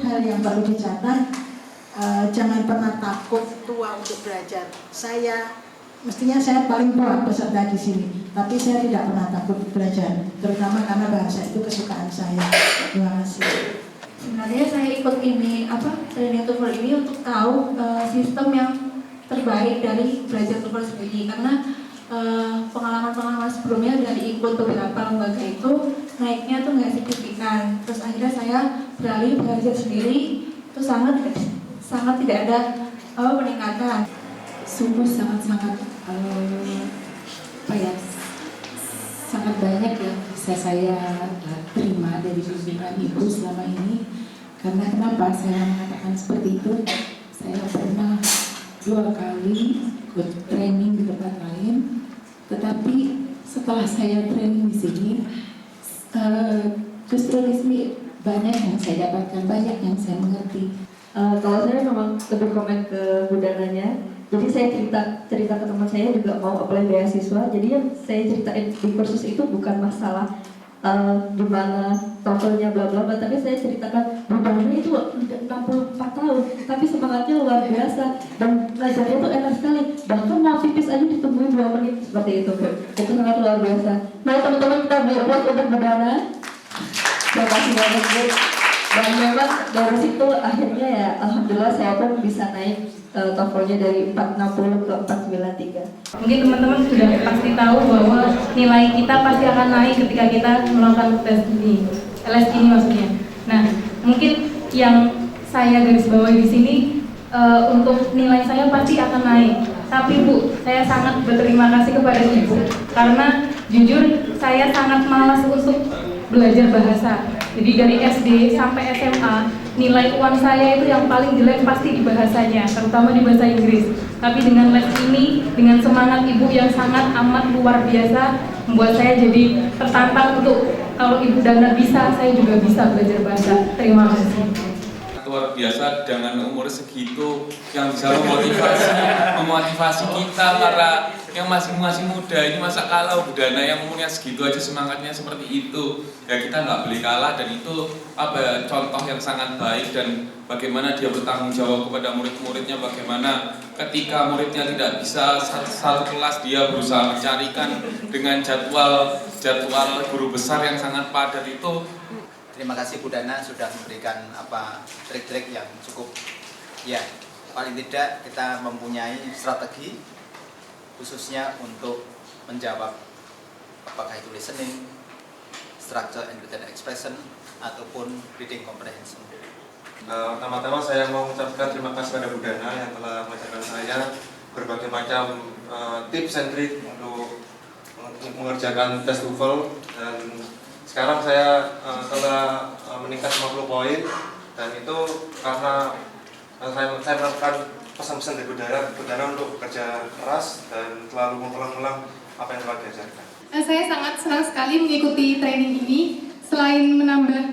hal yang perlu dicatat, jangan pernah takut tua untuk belajar. Mestinya saya paling tua peserta di sini, tapi saya tidak pernah takut belajar, terutama karena bahasa itu kesukaan saya. Terima kasih. Sebenarnya saya ikut ini training TOEFL ini untuk tahu sistem yang terbaik dari belajar TOEFL sendiri, karena pengalaman-pengalaman sebelumnya dari ikut beberapa lembaga itu naiknya tuh nggak signifikan. Terus akhirnya saya beralih belajar sendiri, itu sangat tidak ada peningkatan. Sungguh sangat sangat banyak yang bisa saya terima dari bimbingan Ibu selama ini. Karena kenapa saya mengatakan seperti itu? Saya pernah 2 kali ikut training di tempat lain, tetapi setelah saya training di sini, justru di sini banyak yang saya dapatkan, banyak yang saya mengerti. Kalau saya memang lebih komen ke budananya. Jadi saya cerita ke teman saya juga mau apply beasiswa. Jadi yang saya ceritain di kursus itu bukan masalah gimana TOEFL-nya bla bla bla, tapi saya ceritakan budaya itu udah 64 tahun, tapi semangatnya luar biasa dan belajarnya tuh enak sekali. Bahkan mau pipis aja ditemuin 2 menit seperti itu. Itu sangat luar biasa. Nah teman-teman, kita beri aplaus untuk budaya. Terima kasih banyak Bu. Dan memang dari situ akhirnya ya alhamdulillah saya pun bisa naik TOEFL-nya dari 460 ke 493. Mungkin teman-teman sudah pasti tahu bahwa nilai kita pasti akan naik ketika kita melakukan tes ini, LS ini maksudnya. Nah, mungkin yang saya garis bawahi di sini untuk nilai saya pasti akan naik. Tapi Bu, saya sangat berterima kasih kepada Ibu karena jujur saya sangat malas untuk belajar bahasa. Jadi dari SD sampai SMA, nilai UAN saya itu yang paling jelek pasti di bahasanya, terutama di bahasa Inggris. Tapi dengan les ini, dengan semangat Ibu yang sangat amat luar biasa, membuat saya jadi tertantang untuk kalau Ibu Dana bisa, saya juga bisa belajar bahasa. Terima kasih. Luar biasa dengan umur segitu yang bisa memotivasi kita para yang masih muda ini. Masa kalau budana yang umurnya segitu aja semangatnya seperti itu, ya kita nggak boleh kalah. Dan itu contoh yang sangat baik, dan bagaimana dia bertanggung jawab kepada murid-muridnya, bagaimana ketika muridnya tidak bisa satu kelas dia berusaha mencarikan dengan jadwal guru besar yang sangat padat itu. Terima kasih Bu Dana sudah memberikan trik-trik yang cukup, ya paling tidak kita mempunyai strategi khususnya untuk menjawab apakah itu listening, structure and written expression ataupun reading comprehension. Pertama-tama saya mau mengucapkan terima kasih kepada Bu Dana yang telah mengajarkan saya berbagai macam tips and trik untuk mengerjakan tes TOEFL. Dan sekarang saya telah meningkat 50 poin, dan itu karena saya melakukan pesan-pesan dari Bu Dana untuk bekerja keras dan selalu mengulang-ulang apa yang telah diajarkan. Saya sangat senang sekali mengikuti training ini. Selain menambah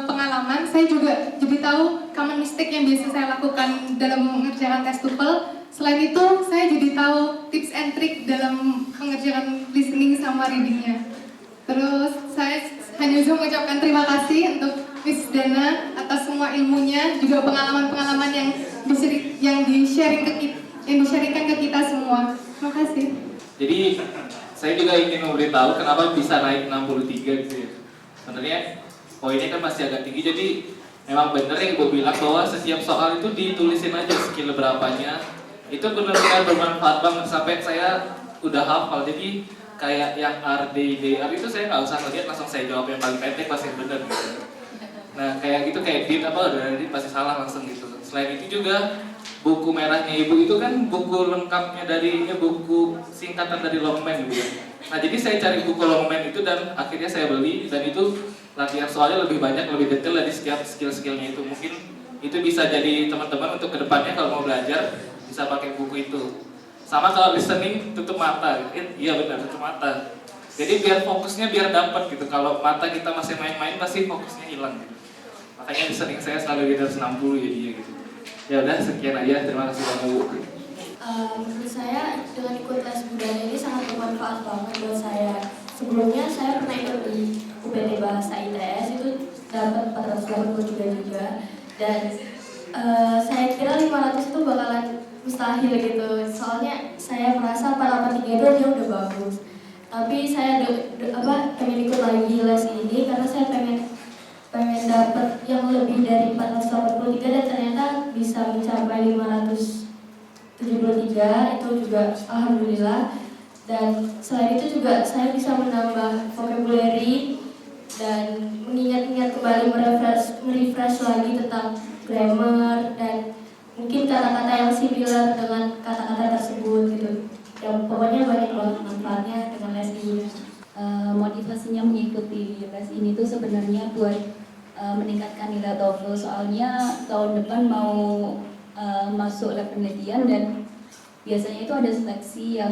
pengalaman, saya juga jadi tahu common mistake yang biasa saya lakukan dalam mengerjakan tes TOEFL. Selain itu, saya jadi tahu tips and trick dalam mengerjakan listening sama readingnya. Terus saya hanya bisa mengucapkan terima kasih untuk Miss Dana atas semua ilmunya, juga pengalaman-pengalaman yang di-sharingkan ke kita semua. Terima kasih. Jadi saya juga ingin memberitahu kenapa bisa naik 63 gitu ya. Sebenarnya poinnya kan masih agak tinggi, jadi memang benar yang Ibu bilang bahwa setiap soal itu ditulisin aja skill berapanya. Itu benar-benar bermanfaat banget sampai saya udah hafal. Jadi kayak yang R, D, DR itu saya nggak usah ngeliat, langsung saya jawab yang paling pendek pasti benar gitu. Nah kayak gitu, kayak DIT udah DIT pasti salah langsung gitu. Selain itu juga buku merahnya Ibu itu kan buku lengkapnya dari buku singkatan dari Longman gitu ya. Nah jadi saya cari buku Longman itu dan akhirnya saya beli, dan itu latihan soalnya lebih banyak, lebih detail dari setiap skill-skillnya itu. Mungkin itu bisa jadi teman-teman untuk kedepannya kalau mau belajar bisa pakai buku itu. Sama kalau listening tutup mata, iya benar tutup mata. Jadi biar fokusnya biar dapat gitu. Kalau mata kita masih main-main pasti fokusnya hilang. Gitu. Makanya listening saya selalu di atas 60 jadi gitu. Ya udah sekian aja, terima kasih banyak Bu. Menurut saya dengan ikut tes budaya ini sangat bermanfaat banget buat saya. Sebelumnya saya pernah ikut di UPT Bahasa ITS, itu dapat 482 juga. Dan saya kira 500 itu bakalan mustahil gitu. Soalnya saya merasa 483 itu dia udah bagus. Tapi saya pengen ikut lagi les ini karena saya pengen dapat yang lebih dari 483 dan ternyata bisa mencapai 573, itu juga alhamdulillah. Dan selain itu juga saya bisa menambah vocabulary dan mengingat-ingat kembali, merefresh lagi tentang grammar dan mungkin kata-kata yang similar dengan kata-kata tersebut gitu. Ya pokoknya banyak banget manfaatnya dengan les ini. Motivasinya mengikuti les ini tuh sebenarnya buat meningkatkan nilai TOEFL, soalnya tahun depan mau masuk lab penelitian dan biasanya itu ada seleksi yang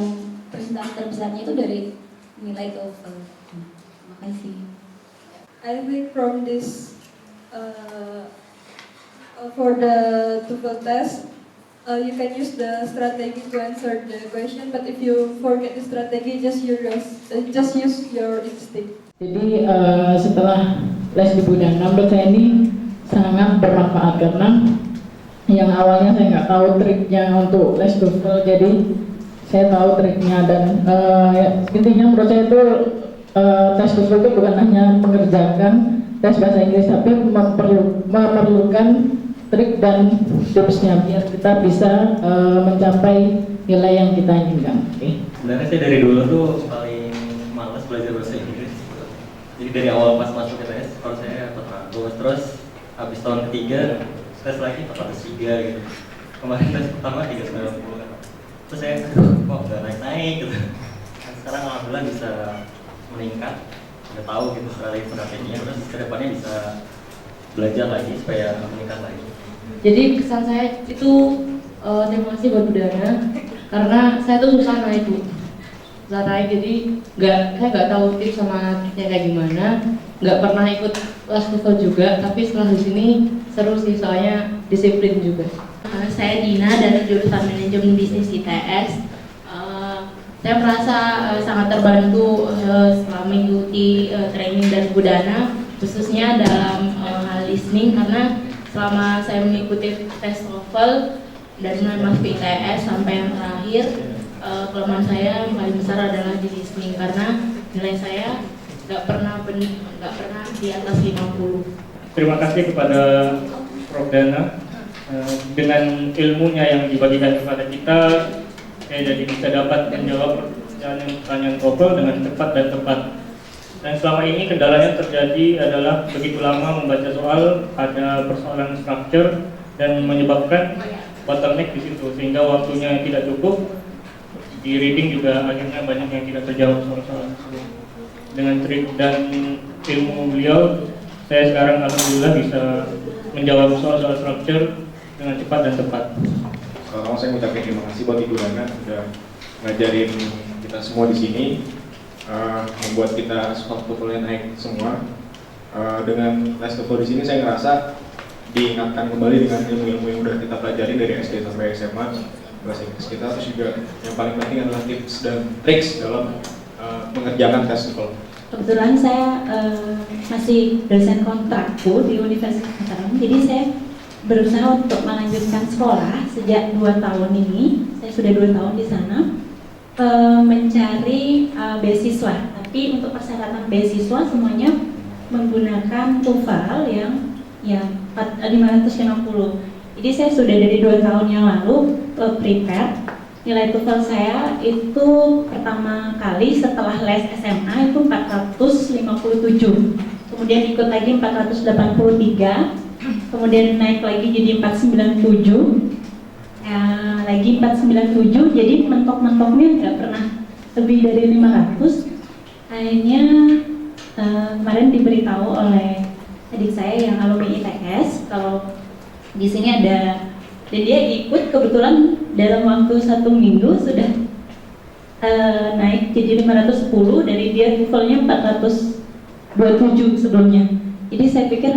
perintah terbesarnya itu dari nilai TOEFL. Terima kasih. I think from this for the TOEFL test, you can use the strategy to answer the question, but if you forget the strategy, just use your instinct. Jadi setelah les di Budana, menurut saya ini sangat bermanfaat karena yang awalnya saya nggak tahu triknya untuk les TOEFL, jadi saya tahu triknya dan intinya menurut saya itu tes TOEFL itu bukan hanya mengerjakan tes bahasa Inggris, tapi memerlukan trik dan tipsnya biar kita bisa mencapai nilai yang kita inginkan. Sebenarnya saya dari dulu tuh paling malas belajar bahasa Inggris. Jadi dari awal pas masuk ke tes, kalau saya 400, terus habis tahun ketiga tes lagi 403 gitu. Kemarin tes pertama 390 kan. Terus saya kok udah naik gitu. Dan sekarang alhamdulillah bisa meningkat, udah tahu gitu strateginya, terus kedepannya bisa belajar lagi supaya meningkat lagi. Jadi kesan saya itu terima kasih buat Budana karena saya tuh susah naik Bu. Susah naik, jadi saya nggak tahu tips sama triknya kayak gimana, nggak pernah ikut les TOEFL juga, tapi setelah di sini seru sih soalnya disiplin juga. Saya Dina dari jurusan manajemen bisnis ITS. Saya merasa sangat terbantu setelah mengikuti training dari Budana, khususnya dalam hal listening, karena selama saya mengikuti tes TOEFL dari mulai masuk ITS sampai yang terakhir, kelemahan saya yang paling besar adalah di listening karena nilai saya nggak pernah di atas 50. Terima kasih kepada Prof. Dana. Dengan ilmunya yang dibagikan kepada kita, saya jadi bisa dapat menjawab pertanyaan TOEFL dengan cepat dan tepat. Dan selama ini kendala yang terjadi adalah begitu lama membaca soal, ada persoalan structure dan menyebabkan bottleneck di situ, sehingga waktunya tidak cukup. Di reading juga akhirnya banyak yang tidak terjawab soal-soal tersebut. Dengan trik dan ilmu beliau, saya sekarang alhamdulillah bisa menjawab soal-soal structure dengan cepat dan tepat. Pertama saya mengucapkan terima kasih buat Ibu Dana sudah ngajarin kita semua di sini, membuat kita soal TOEFL naik semua. Dengan les TOEFL di sini saya ngerasa diingatkan kembali dengan ilmu-ilmu yang udah kita pelajari dari SD sampai SMA, bahasa Inggris kita, terus juga yang paling penting adalah tips dan triks dalam mengerjakan tes TOEFL. Kebetulan saya masih dosen kontraktur di Universitas Mataram, jadi saya berusaha untuk melanjutkan sekolah sejak 2 tahun ini. Saya sudah 2 tahun di sana mencari beasiswa, tapi untuk persyaratan beasiswa semuanya menggunakan TOEFL yang 550. Jadi saya sudah dari 2 tahun yang lalu prepare. Nilai TOEFL saya itu pertama kali setelah les SMA itu 457, kemudian ikut lagi 483, kemudian naik lagi jadi 497, lagi 497, jadi mentok-mentoknya nggak pernah lebih dari 500. Akhirnya kemarin diberitahu oleh adik saya yang alumni ITS kalau di sini ada, dan dia ikut, kebetulan dalam waktu 1 minggu sudah naik jadi 510 dari dia TOEFL-nya 427 sebelumnya. Jadi saya pikir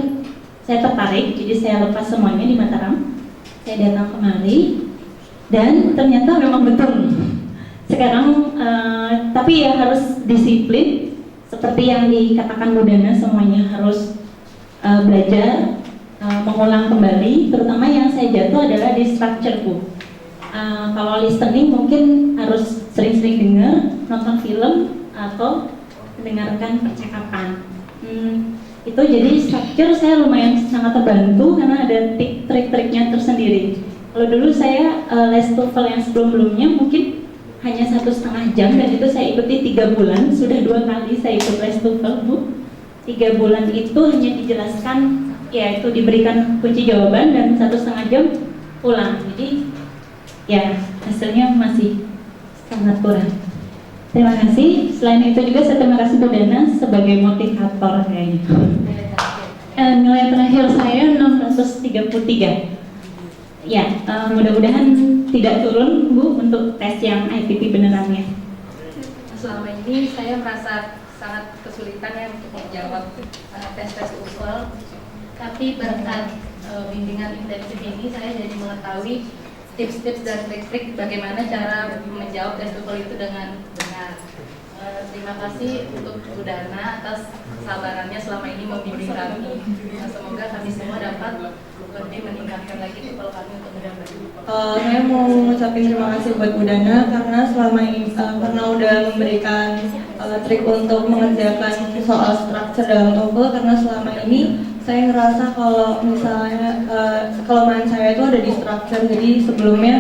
saya tertarik, jadi saya lepas semuanya di Mataram, saya datang kemari dan ternyata memang betul. Sekarang tapi ya harus disiplin seperti yang dikatakan Bu Dana, semuanya harus belajar mengulang kembali, terutama yang saya jatuh adalah di structure book. Kalau listening mungkin harus sering-sering dengar, nonton film atau mendengarkan percakapan. Itu jadi structure saya lumayan sangat terbantu karena ada trik-triknya tersendiri. Kalau dulu saya les TOEFL yang sebelum-sebelumnya mungkin hanya 1,5 jam dan itu saya ikuti 3 bulan. Sudah 2 kali saya ikut les TOEFL, Bu. 3 bulan itu hanya dijelaskan, ya itu diberikan kunci jawaban dan 1,5 jam pulang. Jadi ya hasilnya masih sangat kurang. Terima kasih. Selain itu juga saya terima kasih Bu Dana sebagai motivator kayaknya. Nilai terakhir saya 633. Ya, mudah-mudahan tidak turun Bu untuk tes yang ITP benerannya. Selama ini saya merasa sangat kesulitan ya untuk menjawab tes-tes TOEFL, tapi berkat bimbingan intensif ini saya jadi mengetahui tips-tips dan trik-trik bagaimana cara menjawab tes TOEFL itu dengan benar. Terima kasih untuk Bu Dana atas kesabarannya selama ini membimbing kami. Semoga kami semua dapat lebih meningkatkan lagi TOEFL kami untuk mendapat. Saya mau mengucapkan terima kasih buat Bu Dana karena selama ini karena udah memberikan trik untuk mengerjakan soal struktur dalam TOEFL, karena selama ini saya ngerasa kalau misalnya kelemahan saya itu ada di struktur, jadi sebelumnya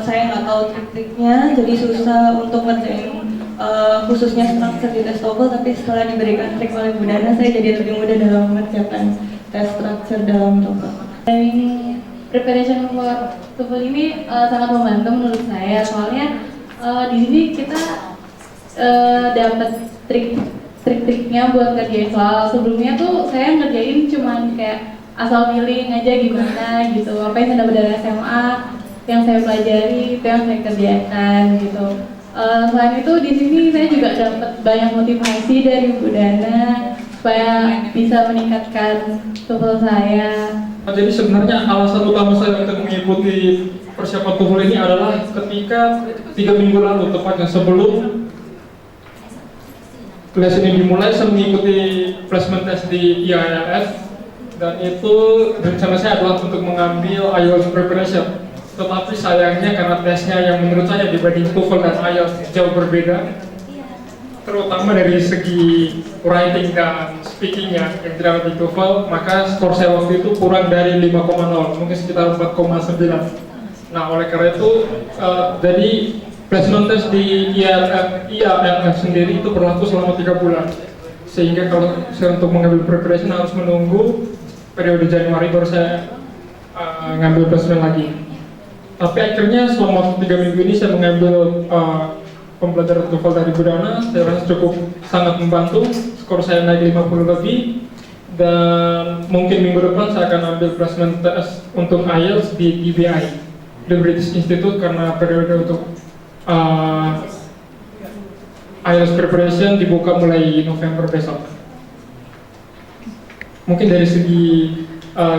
saya nggak tahu trik-triknya, jadi susah untuk ngerjain khususnya struktur di tes TOEFL, tapi setelah diberikan trik oleh Bu Dana saya jadi lebih mudah dalam mengerjakan tes struktur dalam TOEFL. Ini preparation for TOEFL ini sangat membantu menurut saya, soalnya di sini kita dapat trik-triknya buat ngerjain soal. Sebelumnya tuh saya ngerjain cuman kayak asal milih aja gimana gitu, apa yang saya dapat dari SMA, yang saya pelajari itu yang saya kerjakan gitu. Selain itu di sini saya juga dapat banyak motivasi dari Bu Dana supaya bisa meningkatkan TOEFL saya. Jadi sebenarnya alasan utama saya untuk mengikuti persiapan TOEFL ini adalah ketika 3 minggu lalu, tepatnya sebelum les ini dimulai, saya mengikuti placement test di IALF, dan itu rencana saya adalah untuk mengambil IELTS preparation. Tetapi sayangnya karena tesnya yang menurut saya dibanding TOEFL dan IELTS jauh berbeda, terutama dari segi writing dan speakingnya yang tidak di TOEFL, maka skor saya waktu itu kurang dari 5,0, mungkin sekitar 4,9. Nah, oleh karena itu jadi placement test di IALF sendiri itu berlaku selama 3 bulan, sehingga kalau saya untuk mengambil preparation harus menunggu periode Januari baru saya ngambil placement lagi. Tapi akhirnya selama 3 minggu ini saya mengambil pembelajaran TOEFL dari Bu Dana, saya rasa cukup sangat membantu. Skor saya naik 50 lebih, dan mungkin minggu depan saya akan ambil placement test untuk IELTS di DBI, The British Institute, karena periode untuk IELTS preparation dibuka mulai November besok. Mungkin dari segi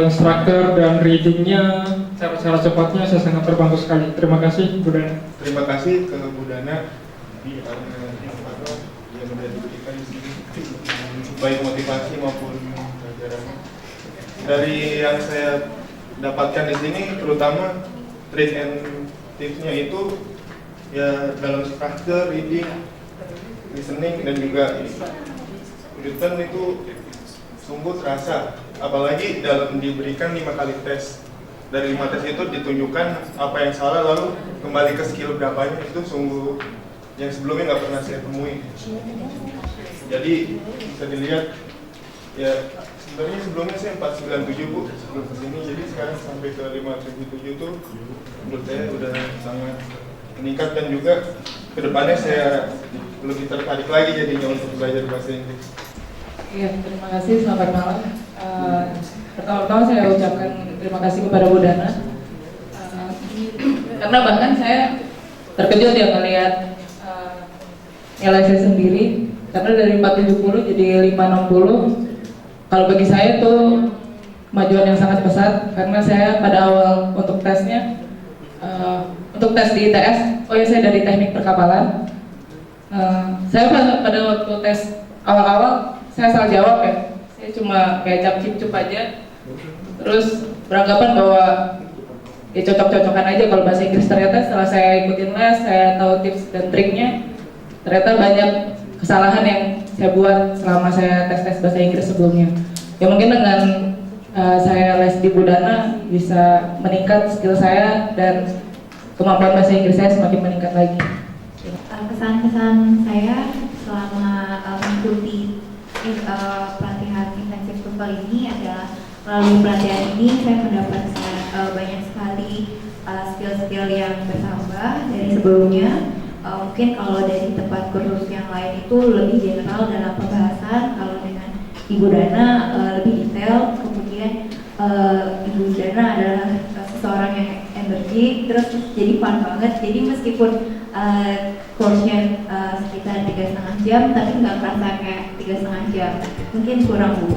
instructor dan readingnya, cara-cara cepatnya saya sangat terbantu sekali. Terima kasih Bu Dana. Terima kasih ke Bu Dana yang sudah diberikan di sini, baik motivasi maupun pelajaran. Dari yang saya dapatkan di sini, terutama trik and tipsnya itu ya dalam struktur, reading, listening, dan juga written itu sungguh terasa. Apalagi dalam diberikan 5 kali tes, dari 5 tes itu ditunjukkan apa yang salah, lalu kembali ke skill berapanya, itu sungguh yang sebelumnya nggak pernah saya temui. Jadi bisa dilihat ya, sebenarnya sebelumnya saya 497 Bu sebelum kesini, jadi sekarang sampai ke 577 tuh menurut saya udah sangat meningkat, dan juga kedepannya saya lebih tertarik lagi jadinya untuk belajar bahasa Inggris. Iya, terima kasih, selamat malam. Pertama-tama saya ucapkan terima kasih kepada Bu Dana, karena bahkan saya terkejut ya melihat nilai saya sendiri, karena dari 470 jadi 560. Kalau bagi saya itu kemajuan yang sangat besar, karena saya pada awal untuk tesnya, untuk tes di ITS, saya dari teknik perkapalan. Saya pada waktu tes awal-awal saya salah jawab ya, saya cuma kayak cap cip aja, terus beranggapan bahwa ya cocok-cocokan aja kalau bahasa Inggris. Ternyata setelah saya ikutin les, saya tahu tips dan triknya, ternyata banyak kesalahan yang saya buat selama saya tes bahasa Inggris sebelumnya. Ya mungkin dengan saya les di Budana bisa meningkat skill saya dan kemampuan bahasa Inggris saya semakin meningkat lagi. Kesan-kesan saya selama mengikuti pelatihan intensif TOEFL ini adalah melalui pelatihan ini saya mendapatkan banyak sekali skill-skill yang bertambah dari sebelumnya. Mungkin kalau dari tempat kursus yang lain itu lebih general dalam pembahasan, kalau dengan Ibu Dana lebih detail. Kemudian Ibu Dana adalah seseorang yang energi, terus jadi fun banget. Jadi meskipun course-nya sekitar 3,5 jam, tapi nggak kerasa kayak 3,5 jam. Mungkin kurang Bu.